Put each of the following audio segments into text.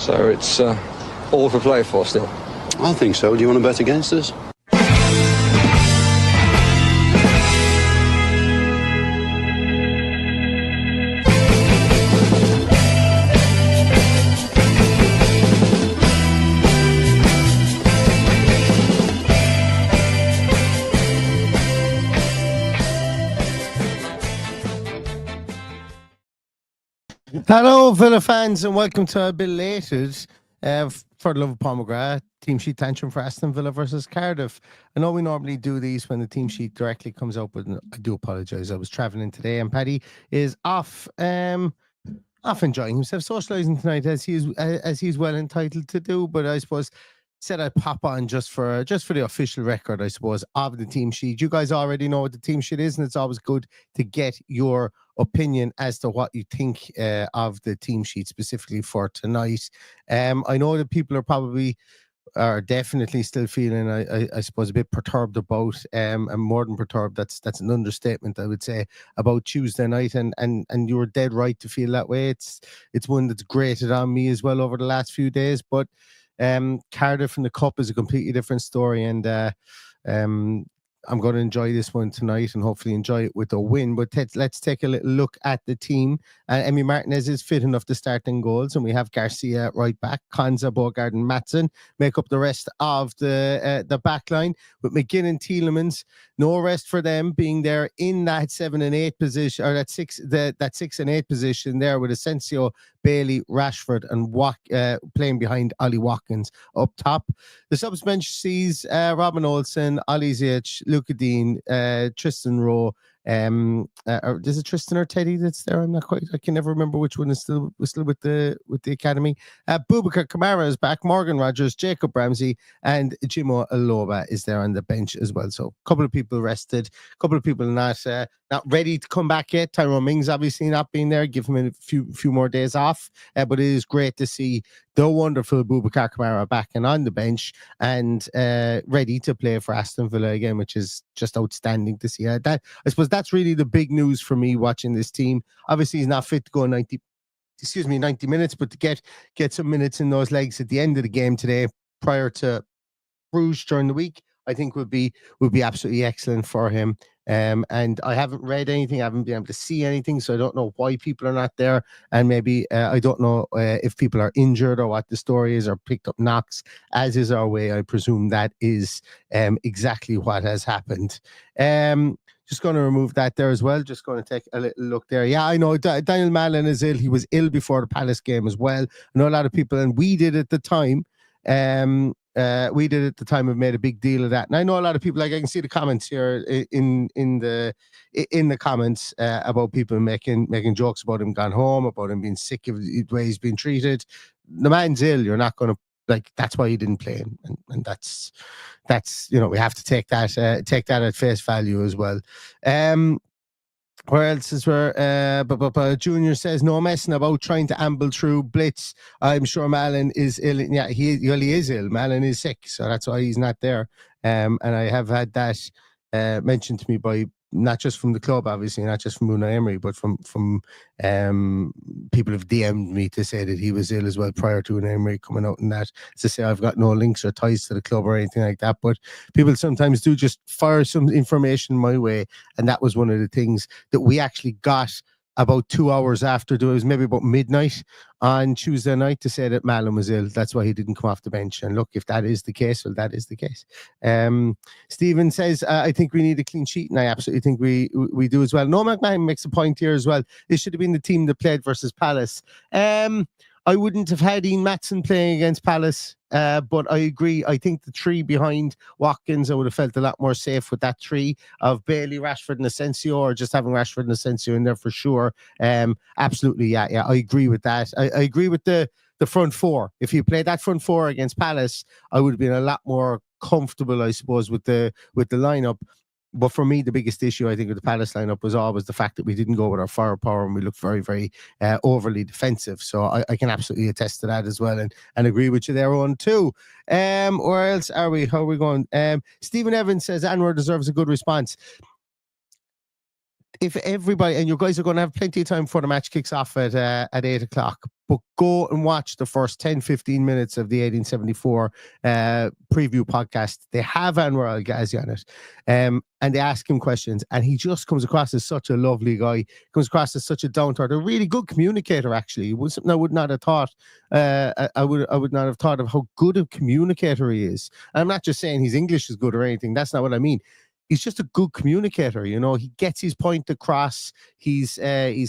So it's all to play for still. I think so. Do you want to bet against us? Hello, Villa fans, and welcome to a belated, for the love of Paul McGrath, team sheet tantrum for Aston Villa versus Cardiff. I know we normally do these when the team sheet directly comes out, but I do apologise. I was travelling today, and Paddy is off enjoying himself, socialising tonight, as he's well entitled to do. But I suppose said I'd pop on just for the official record, I suppose, of the team sheet. You guys already know what the team sheet is, and it's always good to get your opinion as to what you think of the team sheet specifically for tonight. I know that people are definitely still feeling, I suppose, a bit perturbed about, and more than perturbed, that's an understatement, I would say, about Tuesday night, and you were dead right to feel that way. It's one that's grated on me as well over the last few days, but Cardiff in the Cup is a completely different story, and I'm going to enjoy this one tonight and hopefully enjoy it with a win. But let's take a little look at the team. Emi Martinez is fit enough to start in goals, and we have Garcia right back. Konsa, Bogard, and Matson make up the rest of the back line, with McGinn and Tielemans, no rest for them, being there in that 7 and 8 position, or that 6 and 8 position there, with Asensio, Bailey, Rashford, and playing behind Ollie Watkins up top. The subs bench sees Robin Olsen, Ollie Ziyech, Luca Dean, Tristan Rowe. Is it Tristan or Teddy that's there? I can never remember which one is still with the academy. Boubacar Kamara is back, Morgan Rogers, Jacob Ramsey, and Jimo Aloba is there on the bench as well. So a couple of people rested, a couple of people not ready to come back yet. Tyrone Mings obviously not being there, give him a few more days off. But it is great to see the wonderful Boubacar Kamara back and on the bench and ready to play for Aston Villa again, which is just outstanding to see. That, I suppose, that's really the big news for me watching this team. Obviously, he's not fit to go 90 minutes, but to get some minutes in those legs at the end of the game today, prior to Bruges during the week, I think would be absolutely excellent for him. And I haven't read anything, I haven't been able to see anything, so I don't know why people are not there, and maybe I don't know if people are injured or what the story is, or picked up knocks, as is our way. I presume that is exactly what has happened. Just going to remove that there as well. Just going to take a little look there. Yeah, I know Daniel Mallon is ill. He was ill before the Palace game as well. I know a lot of people, and we did at the time. Have made a big deal of that, and I know a lot of people. Like, I can see the comments here in the comments about people making jokes about him gone home, about him being sick of the way he's been treated. The man's ill. You're not going to. Like, that's why he didn't play, and that's we have to take that at face value as well. Where else is where? Junior says no messing about trying to amble through blitz. I'm sure Malin is ill. Yeah, he is ill. Malin is sick, so that's why he's not there. And I have had that mentioned to me by, not just from the club, obviously, not just from Unai Emery, but from people have DM'd me to say that he was ill as well prior to Unai Emery coming out and that. To say I've got no links or ties to the club or anything like that, but people sometimes do just fire some information my way, and that was one of the things that we actually got about 2 hours after. It was maybe about midnight on Tuesday night, to say that Malin was ill. That's why he didn't come off the bench. And look, if that is the case, well, that is the case. Stephen says, I think we need a clean sheet, and I absolutely think we do as well. No, McMahon makes a point here as well. This should have been the team that played versus Palace. I wouldn't have had Ian Matson playing against Palace, but I agree. I think the three behind Watkins, I would have felt a lot more safe with that three of Bailey, Rashford, and Asensio, or just having Rashford and Asensio in there for sure. Absolutely, yeah, I agree with that. I agree with the front four. If you played that front four against Palace, I would have been a lot more comfortable, I suppose, with the lineup. But for me, the biggest issue, I think, with the Palace lineup was always the fact that we didn't go with our firepower, and we looked very, very overly defensive. So I can absolutely attest to that as well, and agree with you there on too. Where else are we? How are we going? Stephen Evans says Anwar deserves a good response. if everybody, and you guys are going to have plenty of time before the match kicks off at 8 o'clock, but go and watch the first 10, 15 minutes of the 1874 preview podcast. They have Anwar Al-Ghazi on it, and they ask him questions, and he just comes across as such a lovely guy, comes across as such a down-to-earth, a really good communicator, actually. It was something I would not have thought. I would not have thought of how good a communicator he is. And I'm not just saying his English is good or anything. That's not what I mean. He's just a good communicator. He gets his point across. He's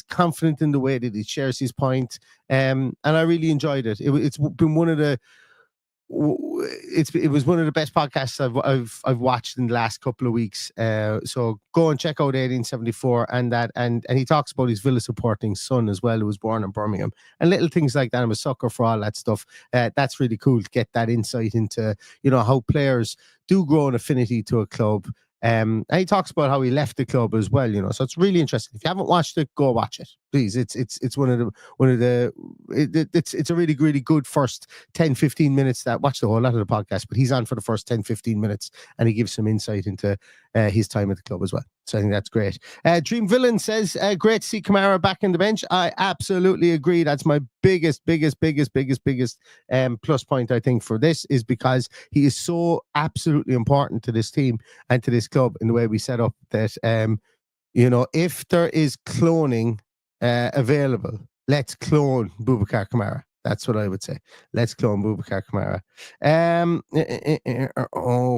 confident in the way that he shares his point. And I really enjoyed it. It's been one of the it was one of the best podcasts I've watched in the last couple of weeks. So go and check out 1874 and he talks about his Villa supporting son as well, who was born in Birmingham, and little things like that. I'm a sucker for all that stuff. That's really cool to get that insight into how players do grow an affinity to a club. And he talks about how he left the club as well, so it's really interesting. If you haven't watched it, go watch it, please. It's it's a really, really good first 10-15 minutes. That watch the whole lot of the podcast, but he's on for the first 10-15 minutes and he gives some insight into his time at the club as well. So I think that's great. Dream Villain says, great to see Kamara back in the bench. I absolutely agree. That's my biggest plus point, I think, for this, is because he is so absolutely important to this team and to this club in the way we set up that, if there is cloning available, let's clone Boubacar Kamara. That's what I would say. Let's clone Boubacar Kamara.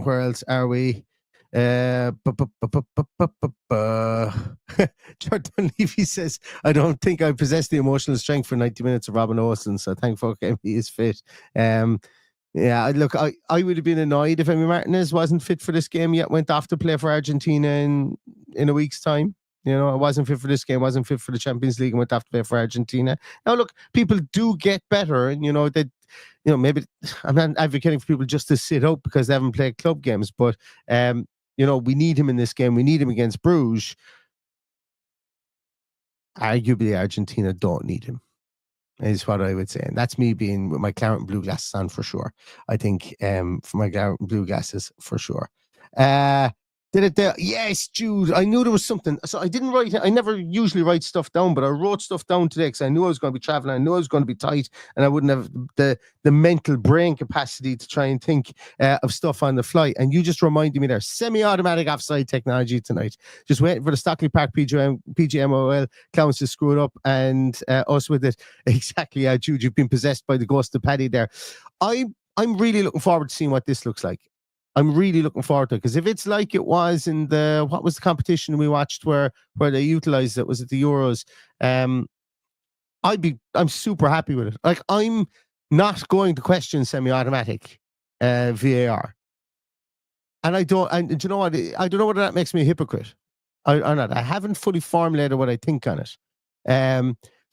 Where else are we? Jordan Levy says, I don't think I possess the emotional strength for 90 minutes of Robin Olsen, so thankful he is fit. Yeah, look, I would have been annoyed if Emi Martinez wasn't fit for this game yet, went off to play for Argentina in a week's time. I wasn't fit for this game, wasn't fit for the Champions League, and went off to play for Argentina. Now, look, people do get better, and maybe I'm not advocating for people just to sit out because they haven't played club games, but we need him in this game. We need him against Bruges. Arguably, Argentina don't need him, is what I would say. And that's me being with my claret and blue glasses on for sure. I think for my claret and blue glasses for sure. Did it there? Yes, Jude. I knew there was something. So I didn't write it. I never usually write stuff down, but I wrote stuff down today because I knew I was going to be traveling. I knew I was going to be tight, and I wouldn't have the mental brain capacity to try and think of stuff on the fly. And you just reminded me there. Semi-automatic offside technology tonight. Just waiting for the Stockley Park PGMOL clowns to screw it up and us with it. Exactly, Jude. You've been possessed by the ghost of Paddy there. I'm really looking forward to seeing what this looks like. I'm really looking forward to it, because if it's like it was in what was the competition we watched where they utilized it, was it the Euros? I'm super happy with it. Like, I'm not going to question semi-automatic VAR, and do you know what? I don't know whether that makes me a hypocrite or not. I haven't fully formulated what I think on it.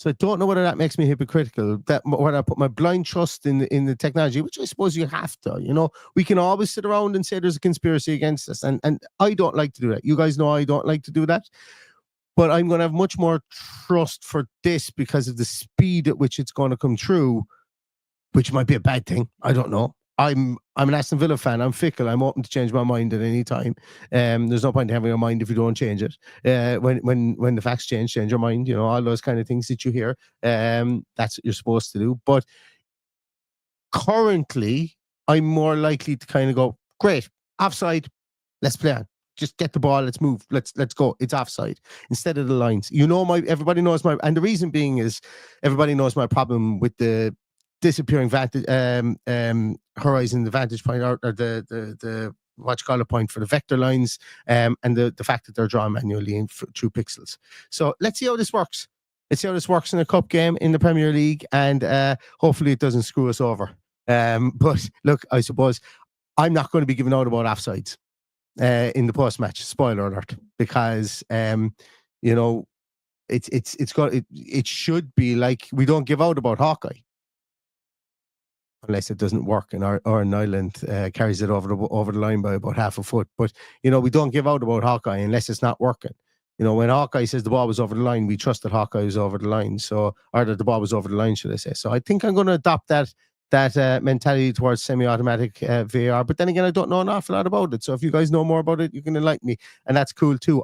So I don't know whether that makes me hypocritical, that when I put my blind trust in the technology, which I suppose you have to. We can always sit around and say there's a conspiracy against us, and I don't like to do that. You guys know I don't like to do that, but I'm going to have much more trust for this because of the speed at which it's going to come true, which might be a bad thing. I don't know. I'm an Aston Villa fan. I'm fickle. I'm open to change my mind at any time. There's no point in having a mind if you don't change it. When the facts change your mind. All those kind of things that you hear. That's what you're supposed to do. But currently, I'm more likely to kind of go, great, offside. Let's play on. Just get the ball. Let's move. Let's go. It's offside instead of the lines. Everybody knows my, and the reason being is everybody knows my problem with the disappearing horizon, the vantage point, or the what you call a point for the vector lines, and the fact that they're drawn manually through pixels. So let's see how this works. Let's see how this works in a cup game in the Premier League, and hopefully it doesn't screw us over. But look, I suppose I'm not going to be giving out about offsides in the post-match. Spoiler alert, because it should be like we don't give out about Hawkeye. Unless it doesn't work and Iron Island carries it over the line by about half a foot. But, we don't give out about Hawkeye unless it's not working. When Hawkeye says the ball was over the line, we trust that Hawkeye was over the line. Or that the ball was over the line, should I say. So I think I'm going to adopt that mentality towards semi-automatic VAR. But then again, I don't know an awful lot about it. So if you guys know more about it, you can enlighten me. And that's cool too.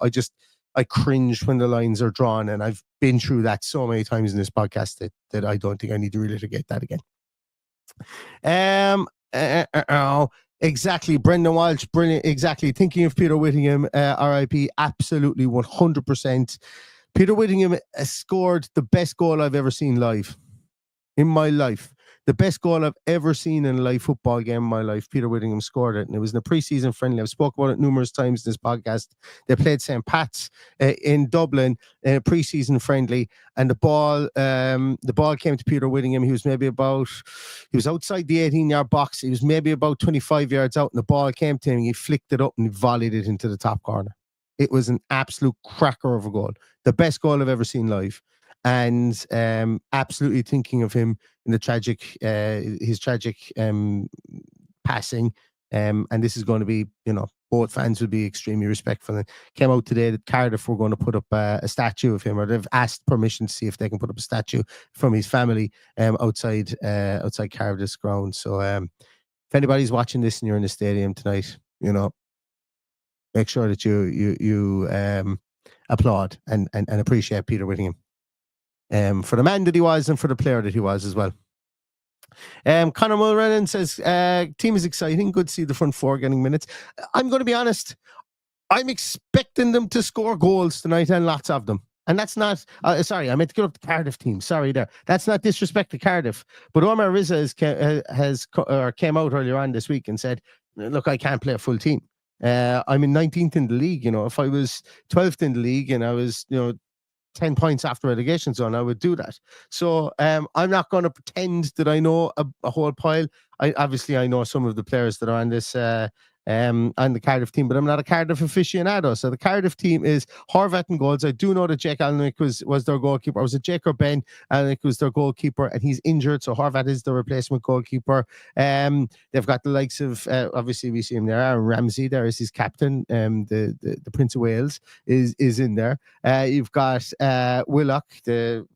I cringe when the lines are drawn, and I've been through that so many times in this podcast that I don't think I need to relitigate that again. Exactly, Brendan Walsh, brilliant. Exactly, thinking of Peter Whittingham, RIP, absolutely 100%. Peter Whittingham scored the best goal I've ever seen live in my life. The best goal I've ever seen in a live football game in my life. Peter Whittingham scored it, and it was in a pre-season friendly. I've spoken about it numerous times in this podcast. They played St. Pat's in Dublin in a pre-season friendly, and the ball came to Peter Whittingham. He was outside the 18-yard box. He was maybe about 25 yards out, and the ball came to him. He flicked it up and he volleyed it into the top corner. It was an absolute cracker of a goal. The best goal I've ever seen live. And absolutely thinking of him in the his tragic passing. And this is going to be, both fans would be extremely respectful. And came out today that Cardiff were going to put up a statue of him, or they've asked permission to see if they can put up a statue from his family outside Cardiff's ground. So if anybody's watching this and you're in the stadium tonight, make sure that you applaud and appreciate Peter Whittingham. For the man that he was and for the player that he was as well. Conor Mulrennan says, team is exciting. Good to see the front four getting minutes. I'm going to be honest. I'm expecting them to score goals tonight, and lots of them. And that's not, sorry, I meant to get up the Cardiff team. Sorry there. That's not disrespect to Cardiff. But Omar Rizza came out earlier on this week and said, look, I can't play a full team. I'm in 19th in the league. If I was 12th in the league and I was, 10 points after relegation zone, I would do that. So I'm not going to pretend that I know a whole pile. I know some of the players that are on this on the Cardiff team, but I'm not a Cardiff aficionado. So the Cardiff team is Horvath in goals. I do know that Jake Alnick was their goalkeeper. Was it Jake or Ben? Alnick was their goalkeeper, and he's injured, so Horvath is the replacement goalkeeper. They've got the likes of obviously we see him there. Aaron Ramsey there is his captain. The Prince of Wales is in there. You've got Willock, the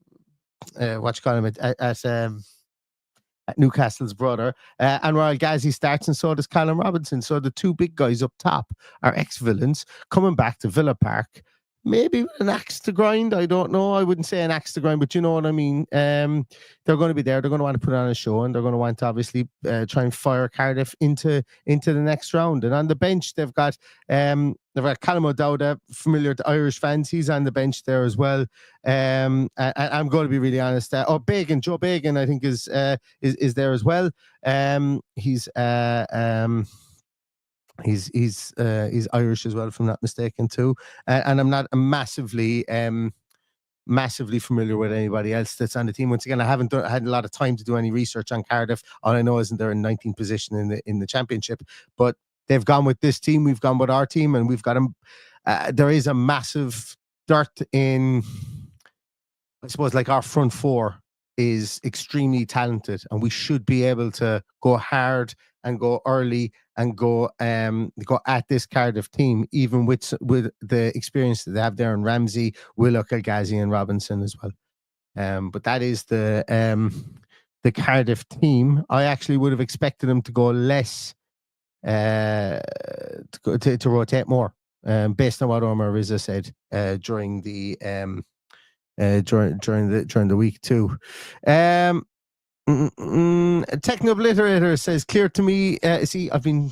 at Newcastle's brother. Anwar Ghazi starts, and so does Callum Robinson. So the two big guys up top are ex-villains coming back to Villa Park. Maybe an axe to grind. I don't know. I wouldn't say an axe to grind, but you know what I mean. They're going to be there. They're going to want to put on a show, and they're going to want to obviously try and fire Cardiff into the next round. And on the bench, they've got Callum O'Dowda, familiar to Irish fans. He's on the bench there as well. I'm going to be really honest. Joe Bagan, I think is there as well. He's Irish as well, if I'm not mistaken too. And I'm not massively familiar with anybody else that's on the team. Once again, I haven't had a lot of time to do any research on Cardiff. All I know is that they're in 19th position in the championship. But they've gone with this team. We've gone with our team, and we've got them. There is a massive dirt in, I suppose, like our front four is extremely talented, and we should be able to go hard and go early and go at this Cardiff team, even with the experience that they have there in Ramsey, Willock, El Ghazi, and Robinson as well. But that is the Cardiff team. I actually would have expected them to go less, to rotate more, based on what Omar Rizza said during the during the week too. Techno Obliterator says, clear to me. See, I've been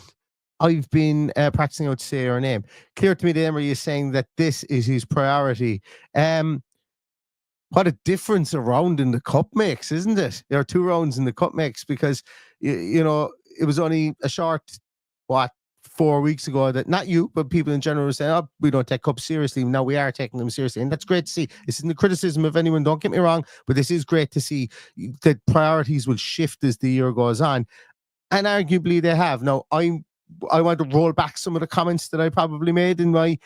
practicing how to say her name. Clear to me that Emery is saying that this is his priority. What a difference a round in the cup makes, isn't it? There are 2 rounds in the cup makes, because it was only a short 4 weeks ago that not you, but people in general were saying, oh, we don't take cups seriously. Now we are taking them seriously. And that's great to see. This isn't a criticism of anyone, don't get me wrong, but this is great to see that priorities will shift as the year goes on. And arguably they have. Now, I want to roll back some of the comments that I probably made in my,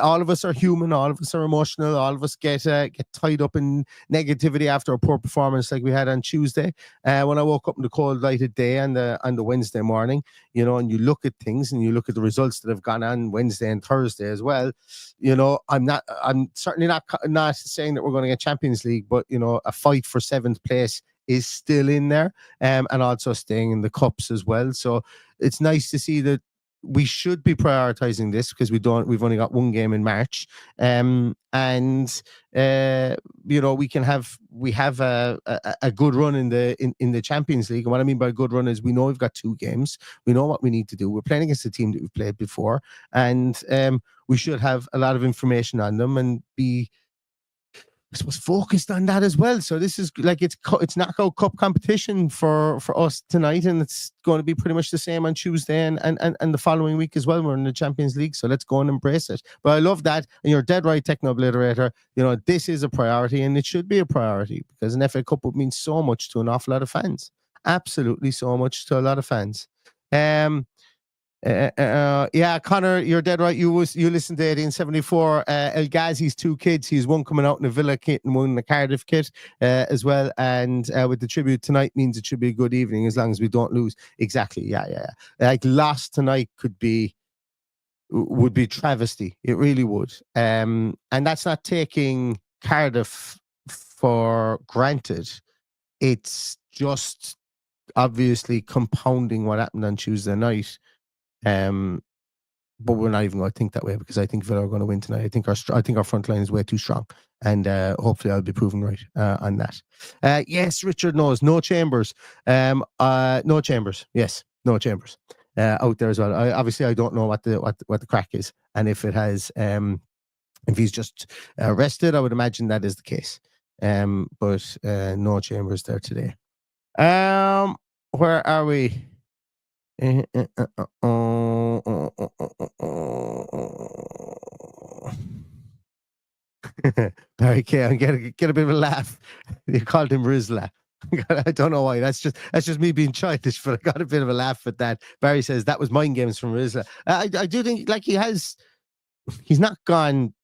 all of us are human, all of us are emotional, all of us get tied up in negativity after a poor performance like we had on Tuesday. When I woke up in the cold lighted day on the Wednesday morning, and you look at things and you look at the results that have gone on Wednesday and Thursday as well. I'm certainly not saying that we're going to get Champions League, but a fight for 7th place is still in there, and also staying in the cups as well. So it's nice to see that we should be prioritizing this because we've only got one game in March. We have a good run in the Champions League. And what I mean by good run is we know we've got 2 games. We know what we need to do. We're playing against a team that we've played before, and we should have a lot of information on them and be, I suppose, focused on that as well. So this is like it's knockout cup competition for us tonight, and it's going to be pretty much the same on Tuesday and the following week as well. We're in the Champions League, so let's go and embrace it. But I love that, and you're dead right, Techno Obliterator. This is a priority, and it should be a priority because an FA Cup would mean so much to an awful lot of fans. Absolutely, so much to a lot of fans. Yeah, Connor, you're dead right. You listened to 1874. El Ghazi's 2 kids. He's one coming out in a Villa kit and one in a Cardiff kit as well. And with the tribute tonight means it should be a good evening as long as we don't lose. Exactly. Yeah. Like loss tonight would be travesty. It really would. And that's not taking Cardiff for granted. It's just obviously compounding what happened on Tuesday night. But we're not even going to think that way because I think Villa are going to win tonight. I think our front line is way too strong, and hopefully I'll be proven right on that. Yes, Richard knows no Chambers. No Chambers. Yes, no Chambers out there as well. I don't know what the crack is, and if it has if he's just rested, I would imagine that is the case. But no Chambers there today. Where are we? Barry K, I'm get a bit of a laugh. You called him Rizla. I don't know why. That's just me being childish, but I got a bit of a laugh at that. Barry says that was mind games from Rizla. I do think like he's not gone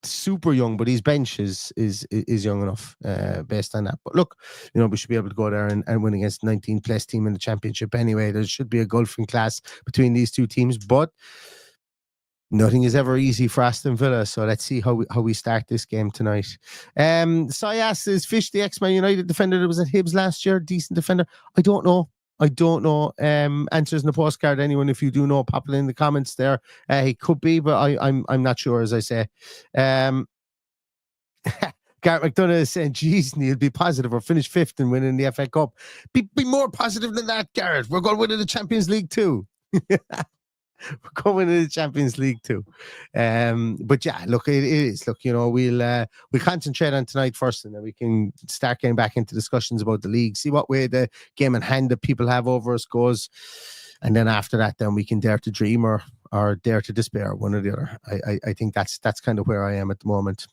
super young, but his bench is young enough based on that. But look, we should be able to go there and win against 19 plus team in the championship anyway. There should be a gulfing class between these 2 teams, but nothing is ever easy for Aston Villa. So let's see how we start this game tonight. Sayas is Fish, the ex-Man United defender that was at Hibs last year, decent defender. I don't know. Answers in the postcard. Anyone, if you do know, pop it in the comments there. He could be, but I'm not sure, as I say. Garrett McDonough is saying, geez, Neil, be positive or finish 5th and winning the FA Cup. Be more positive than that, Garrett. We're going to win the Champions League too. We're going to the Champions League too. But yeah, look, it is. Look, we'll concentrate on tonight first, and then we can start getting back into discussions about the league, see what way the game in hand that people have over us goes. And then after that, then we can dare to dream or dare to despair, one or the other. I think that's kind of where I am at the moment.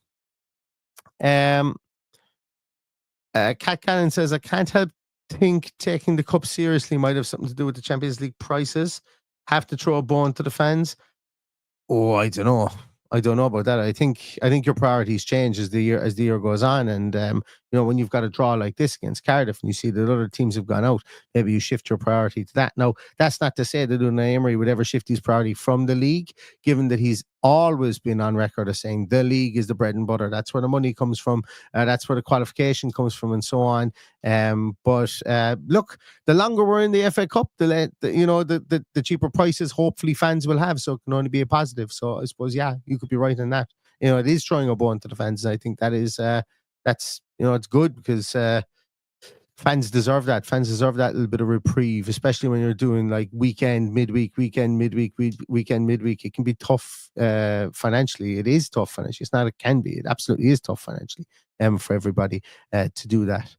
Cat Cannon says, I can't help think taking the cup seriously might have something to do with the Champions League prices. Have to throw a bone to the fans. Oh, I don't know about that. I think your priorities change as the year goes on, and when you've got a draw like this against Cardiff and you see that other teams have gone out, maybe you shift your priority to that. Now, that's not to say that Unai Emery would ever shift his priority from the league, given that he's always been on record as saying the league is the bread and butter. That's where the money comes from. That's where the qualification comes from, and so on. But look, the longer we're in the FA Cup, the cheaper prices hopefully fans will have. So it can only be a positive. So I suppose, yeah, you could be right in that. It is throwing a bone to the fans. I think that is that's it's good because fans deserve that. Fans deserve that little bit of reprieve, especially when you're doing like weekend, midweek. It can be tough financially. It is tough financially. It's not, it can be. It absolutely is tough financially for everybody to do that.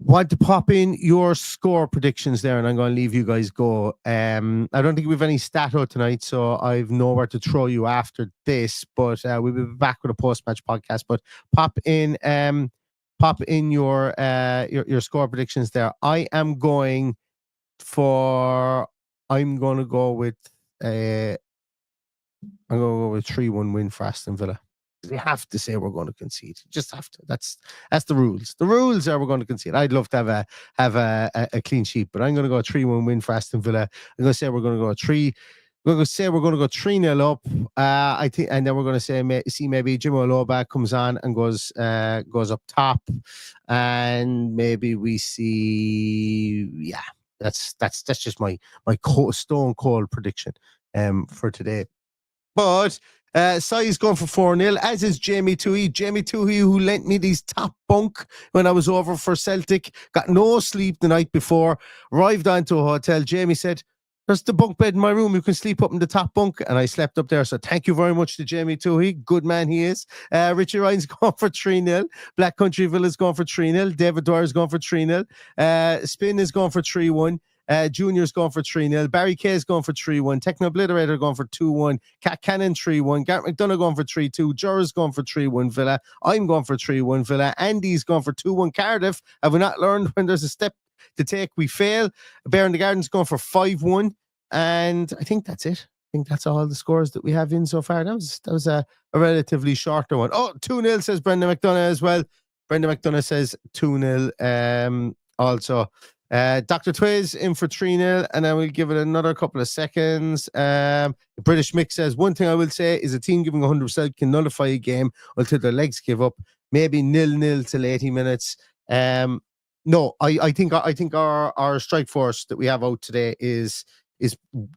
Want to pop in your score predictions there, and I'm going to leave you guys go. I don't think we have any stato tonight, so I've nowhere to throw you after this, but we'll be back with a post-match podcast. But pop in your score predictions there. I'm going to go with 3-1 win for Aston Villa. We have to say we're going to concede. Just have to. That's the rules. The rules are we're going to concede. I'd love to have a clean sheet, but I'm going to go 3-1 win for Aston Villa. I'm going to say we're going to go 3-0 up. I think, and then we're going to see maybe Jimo Aloba comes on and goes up top, and maybe we see That's just my stone cold prediction for today. But Sai's going for 4-0, as is Jamie Toohey. Jamie Toohey, who lent me these top bunk when I was over for Celtic, got no sleep the night before, arrived onto a hotel. Jamie said, there's the bunk bed in my room. You can sleep up in the top bunk. And I slept up there. So thank you very much to Jamie Toohey. Good man he is. Richie Ryan's going for 3-0. Black Country Villa's going for 3-0. David Dwyer's going for 3-0. Spin is going for 3-1. Junior's going for 3-0. Barry Kay's going for 3-1. Techno Obliterator going for 2-1. Cat Cannon 3-1. Gart McDonough going for 3-2. Jorah's going for 3-1 Villa. I'm going for 3-1 Villa. Andy's going for 2-1 Cardiff. Have we not learned when there's a step to take, we fail? Bear in the Garden's going for 5-1. And I think that's it. I think that's all the scores that we have in so far. That was a relatively shorter one. Oh, 2-0 says Brendan McDonough as well. Brendan McDonough says 2-0 also. Dr. Twiz in for 3-0, and then we'll give it another couple of seconds. British Mick says, one thing I will say is a team giving 100% can nullify a game until their legs give up. Maybe 0-0 till 80 minutes. No, I think our strike force that we have out today is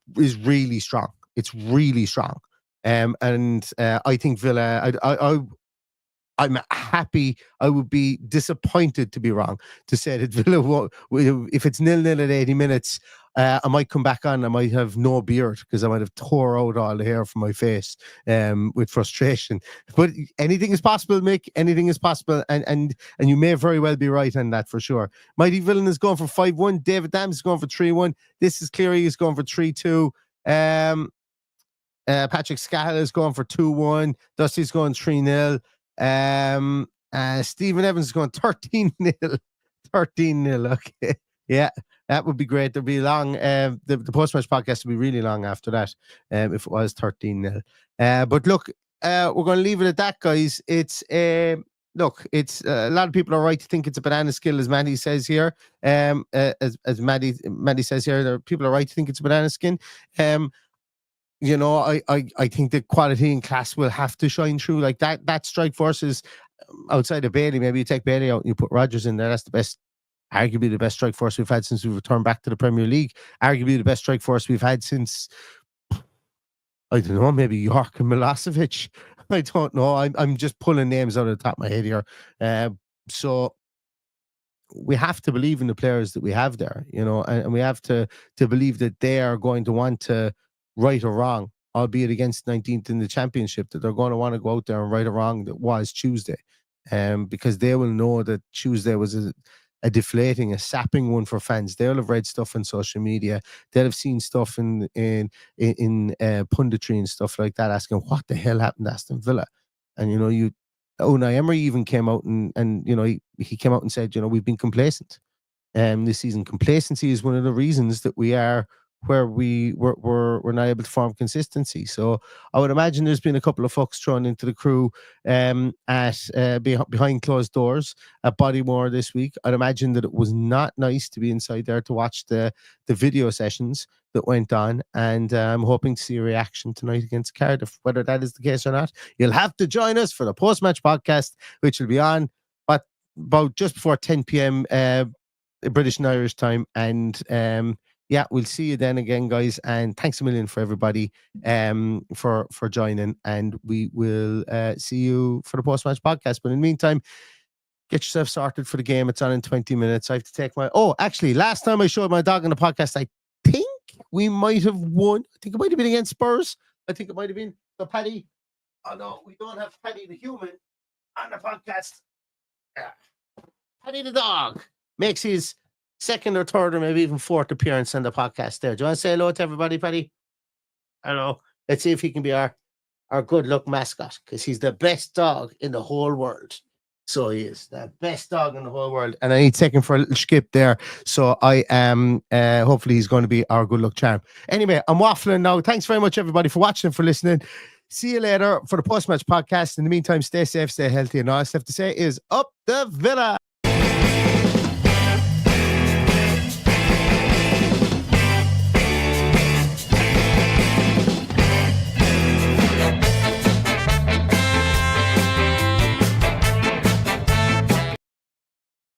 really strong. It's really strong. And I think Villa, I'm happy. I would be disappointed to be wrong to say that Villa, if it's 0-0 at 80 minutes, I might come back on. I might have no beard because I might have tore out all the hair from my face with frustration. But anything is possible, Mick. Anything is possible, and you may very well be right on that for sure. Mighty Villain is going for 5-1. David Dams is going for 3-1. This is Cleary is going for 3-2. Patrick Scahill is going for 2-1. Dusty's going 3-0. Stephen Evans is going 13-0. 13-0. Okay. Yeah, that would be great. There'll be long. The post-match podcast will be really long after that. If it was 13-0. But look, we're going to leave it at that, guys. It's it's a lot of people are right to think it's a banana skin, as Maddie says here. As Maddie says here, people are right to think it's a banana skin. You know, I think the quality and class will have to shine through. Like that strike force is outside of Bailey. Maybe you take Bailey out and you put Rodgers in there. That's the best, arguably the best strike force we've had since we've returned back to the Premier League. Arguably the best strike force we've had since, I don't know, maybe York and Milosevic. I don't know. I'm just pulling names out of the top of my head here. So we have to believe in the players that we have there, you know, and we have to believe that they are going to want to, right or wrong, albeit against 19th in the championship, that they're going to want to go out there and right or wrong that was Tuesday. Because they will know that Tuesday was a deflating, a sapping one for fans. They'll have read stuff on social media. They'll have seen stuff in punditry and stuff like that, asking what the hell happened to Aston Villa. And you know, Unai Emery even came out and you know, he came out and said, you know, we've been complacent. This season, complacency is one of the reasons that we are where we're not able to form consistency. So I would imagine there's been a couple of fucks thrown into the crew behind closed doors at Bodymore this week. I'd imagine that it was not nice to be inside there to watch the video sessions that went on, and I'm hoping to see a reaction tonight against Cardiff. Whether that is the case or not, you'll have to join us for the post-match podcast, which will be on about just before 10 p.m. British and Irish time, and yeah, we'll see you then again, guys. And thanks a million for everybody for joining. And we will see you for the post-match podcast. But in the meantime, get yourself sorted for the game. It's on in 20 minutes. I have to take my... Oh, actually, last time I showed my dog on the podcast, I think we might have won. I think it might have been against Spurs. I think it might have been. So, Paddy... Oh, no, we don't have Paddy the human on the podcast. Paddy the dog makes his second or third or maybe even fourth appearance on the podcast there. Do you want to say hello to everybody, Paddy? Hello. Let's see if he can be our good luck mascot, because he's the best dog in the whole world. So he is the best dog in the whole world. And I need to take him for a little skip there. So I am, hopefully he's going to be our good luck charm. Anyway, I'm waffling now. Thanks very much, everybody, for watching and for listening. See you later for the post-match podcast. In the meantime, stay safe, stay healthy, and all I have to say is up the Villa.